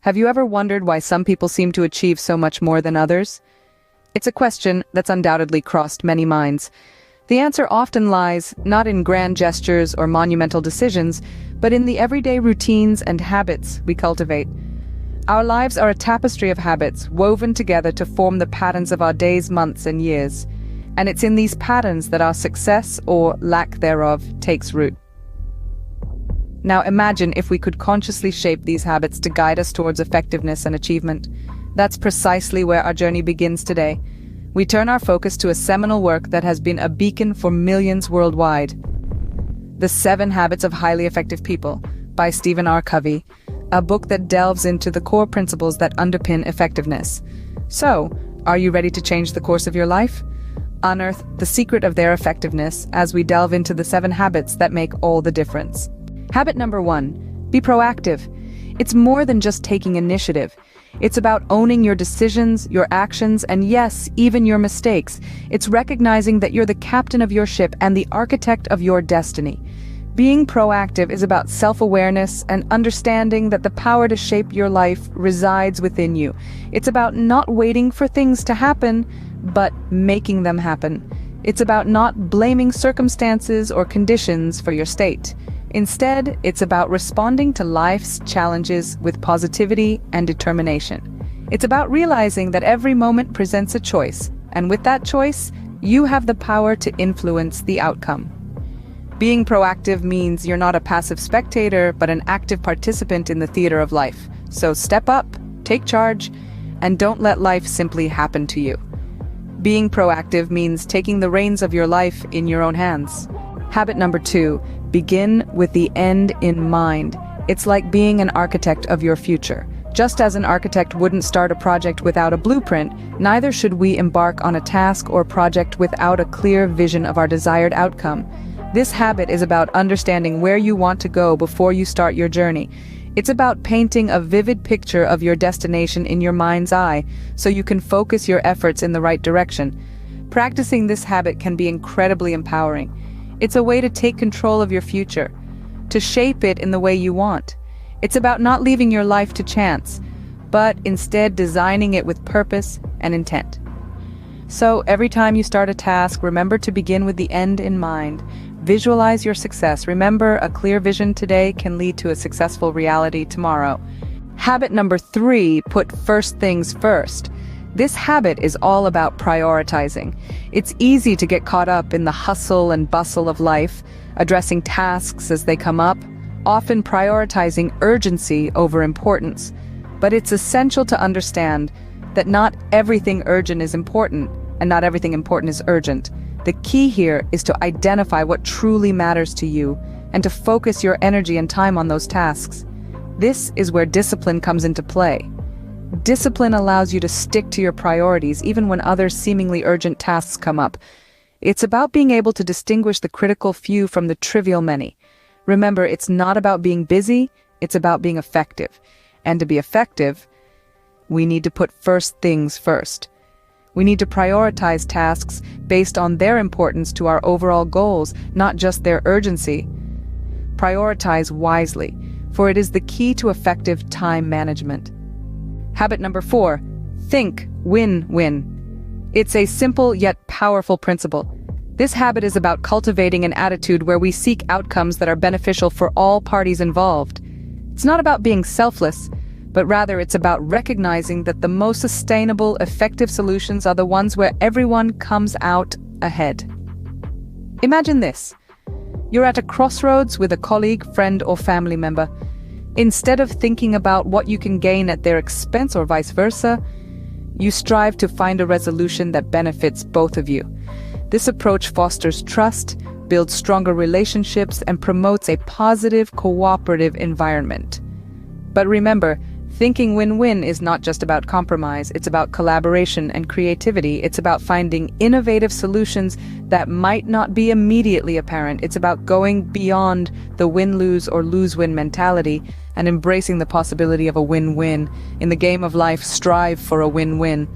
Have you ever wondered why some people seem to achieve so much more than others? It's a question that's undoubtedly crossed many minds. The answer often lies not in grand gestures or monumental decisions, but in the everyday routines and habits we cultivate. Our lives are a tapestry of habits woven together to form the patterns of our days, months, and years. And it's in these patterns that our success, or lack thereof, takes root. Now imagine if we could consciously shape these habits to guide us towards effectiveness and achievement. That's precisely where our journey begins today. We turn our focus to a seminal work that has been a beacon for millions worldwide. The 7 Habits of Highly Effective People by Stephen R. Covey, a book that delves into the core principles that underpin effectiveness. So, are you ready to change the course of your life? Unearth the secret of their effectiveness as we delve into the 7 habits that make all the difference. Habit number 1, be proactive. It's more than just taking initiative. It's about owning your decisions, your actions, and yes, even your mistakes. It's recognizing that you're the captain of your ship and the architect of your destiny. Being proactive is about self-awareness and understanding that the power to shape your life resides within you. It's about not waiting for things to happen, but making them happen. It's about not blaming circumstances or conditions for your state. Instead, it's about responding to life's challenges with positivity and determination. It's about realizing that every moment presents a choice, and with that choice, you have the power to influence the outcome. Being proactive means you're not a passive spectator, but an active participant in the theater of life. So step up, take charge, and don't let life simply happen to you. Being proactive means taking the reins of your life in your own hands. Habit number 2, begin with the end in mind. It's like being an architect of your future. Just as an architect wouldn't start a project without a blueprint, neither should we embark on a task or project without a clear vision of our desired outcome. This habit is about understanding where you want to go before you start your journey. It's about painting a vivid picture of your destination in your mind's eye, so you can focus your efforts in the right direction. Practicing this habit can be incredibly empowering. It's a way to take control of your future, to shape it in the way you want. It's about not leaving your life to chance, but instead designing it with purpose and intent. So every time you start a task, remember to begin with the end in mind. Visualize your success. Remember, a clear vision today can lead to a successful reality tomorrow. Habit number 3, put first things first. This habit is all about prioritizing. It's easy to get caught up in the hustle and bustle of life, addressing tasks as they come up, often prioritizing urgency over importance. But it's essential to understand that not everything urgent is important, and not everything important is urgent. The key here is to identify what truly matters to you, and to focus your energy and time on those tasks. This is where discipline comes into play. Discipline allows you to stick to your priorities even when other seemingly urgent tasks come up. It's about being able to distinguish the critical few from the trivial many. Remember, it's not about being busy, it's about being effective. And to be effective, we need to put first things first. We need to prioritize tasks based on their importance to our overall goals, not just their urgency. Prioritize wisely, for it is the key to effective time management. Habit number 4, think win-win. It's a simple yet powerful principle. This habit is about cultivating an attitude where we seek outcomes that are beneficial for all parties involved. It's not about being selfless, but rather it's about recognizing that the most sustainable, effective solutions are the ones where everyone comes out ahead. Imagine this. You're at a crossroads with a colleague, friend, or family member. Instead of thinking about what you can gain at their expense or vice versa, you strive to find a resolution that benefits both of you. This approach fosters trust, builds stronger relationships, and promotes a positive, cooperative environment. But remember, thinking win-win is not just about compromise, it's about collaboration and creativity. It's about finding innovative solutions that might not be immediately apparent. It's about going beyond the win-lose or lose-win mentality and embracing the possibility of a win-win. In the game of life, strive for a win-win.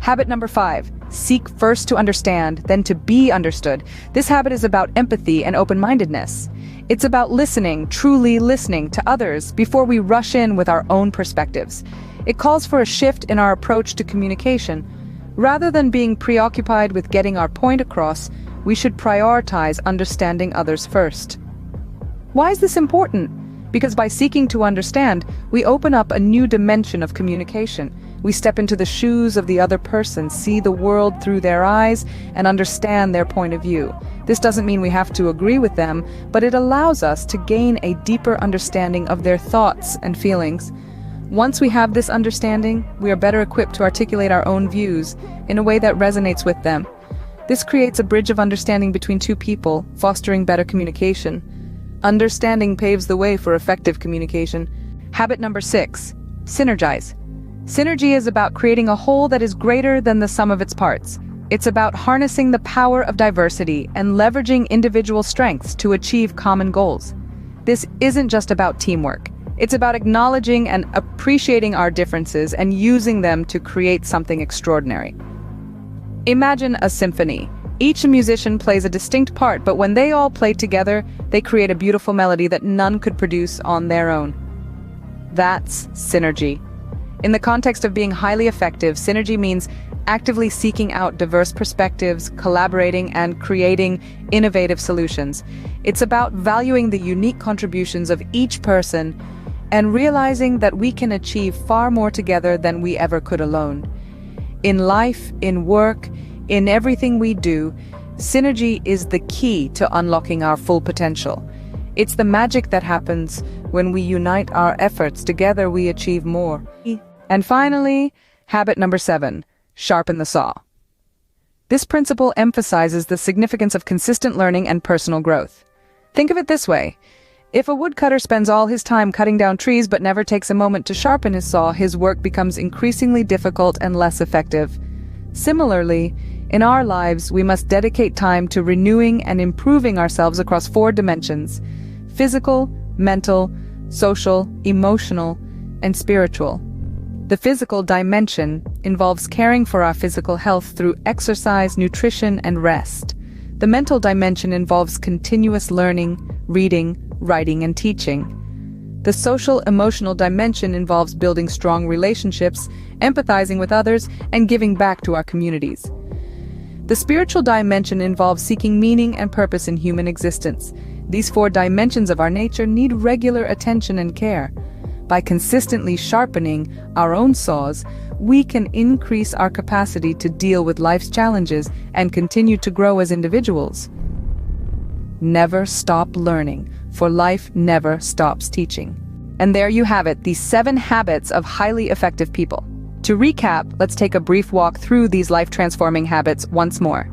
Habit number 5, seek first to understand, then to be understood. This habit is about empathy and open-mindedness. It's about listening, truly listening to others before we rush in with our own perspectives. It calls for a shift in our approach to communication. Rather than being preoccupied with getting our point across, we should prioritize understanding others first. Why is this important? Because by seeking to understand, we open up a new dimension of communication. We step into the shoes of the other person, see the world through their eyes, and understand their point of view. This doesn't mean we have to agree with them, but it allows us to gain a deeper understanding of their thoughts and feelings. Once we have this understanding, we are better equipped to articulate our own views in a way that resonates with them. This creates a bridge of understanding between two people, fostering better communication. Understanding paves the way for effective communication. Habit number 6, synergize. Synergy is about creating a whole that is greater than the sum of its parts. It's about harnessing the power of diversity and leveraging individual strengths to achieve common goals. This isn't just about teamwork. It's about acknowledging and appreciating our differences and using them to create something extraordinary. Imagine a symphony. Each musician plays a distinct part, but when they all play together, they create a beautiful melody that none could produce on their own. That's synergy. In the context of being highly effective, synergy means actively seeking out diverse perspectives, collaborating, and creating innovative solutions. It's about valuing the unique contributions of each person and realizing that we can achieve far more together than we ever could alone. In life, in work, in everything we do, synergy is the key to unlocking our full potential. It's the magic that happens when we unite our efforts. Together we achieve more. And finally, habit number 7, sharpen the saw. This principle emphasizes the significance of consistent learning and personal growth. Think of it this way. If a woodcutter spends all his time cutting down trees but never takes a moment to sharpen his saw, his work becomes increasingly difficult and less effective. Similarly, in our lives, we must dedicate time to renewing and improving ourselves across 4 dimensions: physical, mental, social, emotional, and spiritual. The physical dimension involves caring for our physical health through exercise, nutrition, and rest. The mental dimension involves continuous learning, reading, writing, and teaching. The social-emotional dimension involves building strong relationships, empathizing with others, and giving back to our communities. The spiritual dimension involves seeking meaning and purpose in human existence. These 4 dimensions of our nature need regular attention and care. By consistently sharpening our own saws, we can increase our capacity to deal with life's challenges and continue to grow as individuals. Never stop learning, for life never stops teaching. And there you have it, the 7 habits of highly effective people. To recap, let's take a brief walk through these life-transforming habits once more.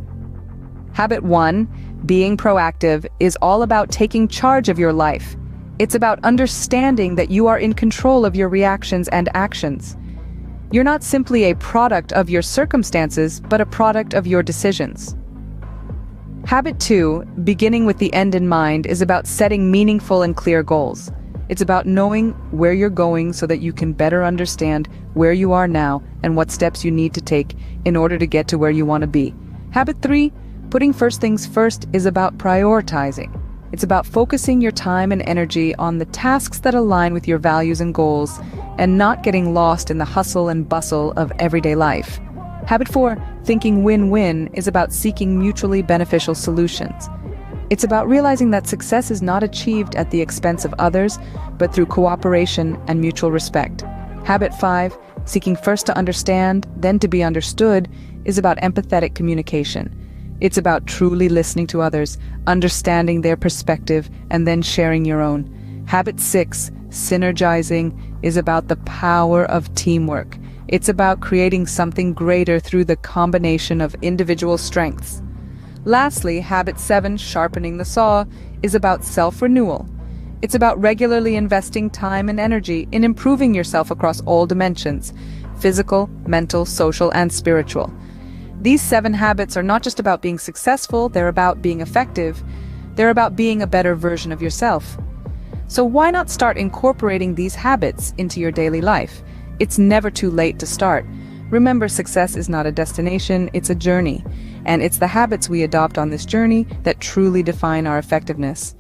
Habit 1, being proactive, is all about taking charge of your life. It's about understanding that you are in control of your reactions and actions. You're not simply a product of your circumstances, but a product of your decisions. Habit 2, beginning with the end in mind, is about setting meaningful and clear goals. It's about knowing where you're going so that you can better understand where you are now and what steps you need to take in order to get to where you want to be. Habit 3, putting first things first, is about prioritizing. It's about focusing your time and energy on the tasks that align with your values and goals and not getting lost in the hustle and bustle of everyday life. Habit 4, thinking win-win, is about seeking mutually beneficial solutions. It's about realizing that success is not achieved at the expense of others, but through cooperation and mutual respect. Habit 5, seeking first to understand, then to be understood, is about empathetic communication. It's about truly listening to others, understanding their perspective, and then sharing your own. Habit 6, synergizing, is about the power of teamwork. It's about creating something greater through the combination of individual strengths. Lastly, habit 7, sharpening the saw, is about self-renewal. It's about regularly investing time and energy in improving yourself across all dimensions: physical, mental, social, and spiritual. These 7 habits are not just about being successful, they're about being effective. They're about being a better version of yourself. So why not start incorporating these habits into your daily life? It's never too late to start. Remember, success is not a destination, it's a journey. And it's the habits we adopt on this journey that truly define our effectiveness.